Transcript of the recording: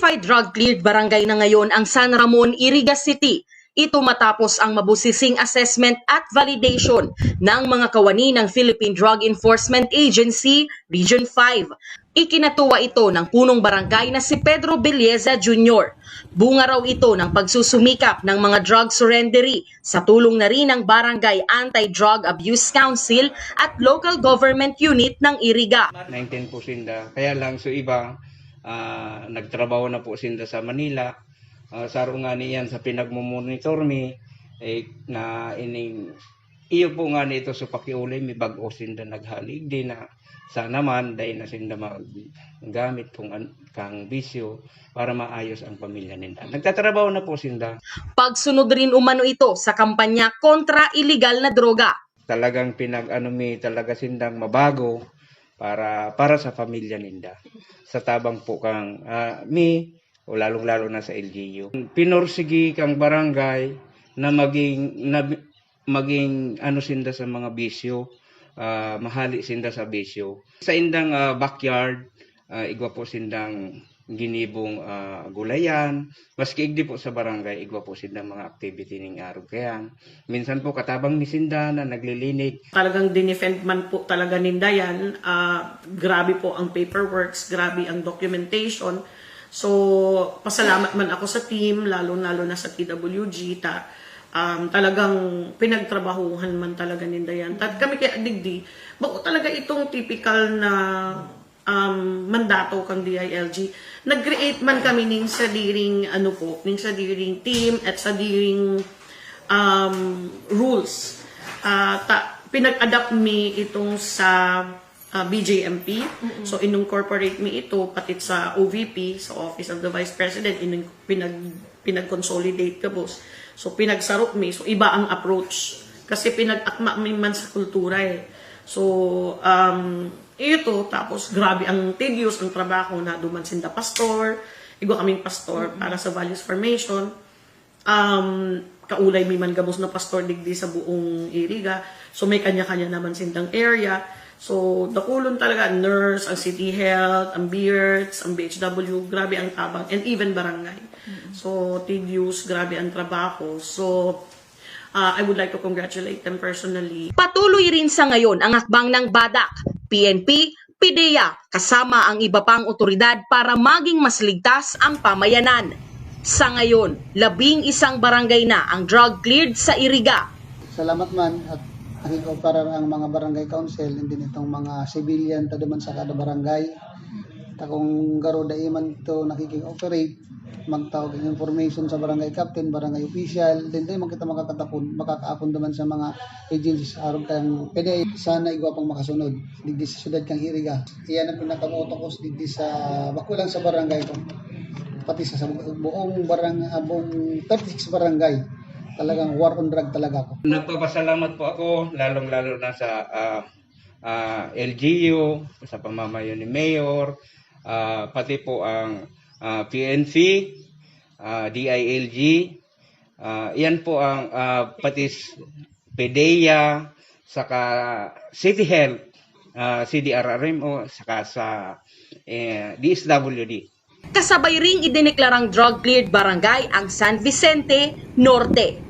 Certified drug-cleared barangay na ngayon ang San Ramon, Iriga City. Ito matapos ang mabusising assessment at validation ng mga kawani ng Philippine Drug Enforcement Agency Region 5. Ikinatuwa ito ng punong barangay na si Pedro Belleza Jr. Bunga raw ito ng pagsusumikap ng mga drug surrendery sa tulong na rin ng Barangay Anti-Drug Abuse Council at Local Government Unit ng Iriga. 19 po sinda, kaya lang so iba nagtrabaho na po sinda sa Manila. Saro nga niyan sa pinagmumonitor mi na ining iyo po nga nito sa pakiuli mi bag-o sinda naghalig din na sana man dahil na sinda gamit kang bisyo para maayos ang pamilya nila. Nagtatrabaho na po sinda. Pagsunod rin umano ito sa kampanya kontra iligal na droga. Talagang mi talaga sindang mabago para sa pamilya ninda. Sa tabang po kang mi o lalong-lalo na sa LGU. Pinorsigi kang barangay na maging sinda sa mga bisyo, mahali sinda sa bisyo. Sa indang backyard, igwa po sindang ginibong gulayan, maski igdi po sa barangay, igwa po sindang mga activity ning araw. Kaya minsan po katabang ni sinda na naglilinig. Talagang dinefend man po talaga ninda yan. Grabe po ang paperworks, grabe ang documentation. So, pasalamat man ako sa team, lalo-lalo na sa TWG, talagang pinagtrabahuhan man talaga ninda yan. At kami kay Adigdi, bako talaga itong typical na mandato kang DILG. Nag-create man kami ng sadiring, ng sadiring team at sadiring rules. Pinag-adapt mi itong sa BJMP. So, incorporate mi ito pati sa OVP, sa Office of the Vice President, pinag-consolidate ka boss. So, pinagsarok mi. So, iba ang approach. Kasi pinag-akma mi man sa kultura eh. So, ito, tapos grabe ang tedious ang trabaho na duman sinda pastor, igo kaming pastor para sa values formation. Kaulay mi man gabos na pastor digdi sa buong Iriga. So, may kanya-kanya naman sindang area. So, dakulon talaga, nurse, ang city health, ang BIRTS, ang BHW, grabe ang tabang, and even barangay. So, tedious, grabe ang trabaho. So, I would like to congratulate them personally. Patuloy rin sa ngayon ang akbang ng BADAC, PNP, PIDEA, kasama ang iba pang otoridad para maging mas ligtas ang pamayanan. Sa ngayon, 11 barangay na ang drug-cleared sa Iriga. Salamat man at para ang mga barangay council and din itong mga civilian taduman sa kada barangay. Kung garo daiman to nakiki-operate, magtawag ng information sa barangay captain, barangay official, din tayo makita makakaapon naman sa mga agencies aron kang pwede sana igwa pang makasunod digdi sa syudad kang Iriga. Iyan ang pinakamoto ko digdi sa bakulang sa barangay ko. Pati sa buong barangay, buong 36 barangay. Talagang war on drug talaga ako. Nagpapasalamat po ako, lalong-lalo na sa LGU, sa pamamayo ni Mayor, pati po ang PNP, DILG, yan po ang pati PIDEA, saka City Health, CDRRMO, saka sa DSWD. Kasabay ring idineklarang drug-cleared barangay ang San Vicente Norte.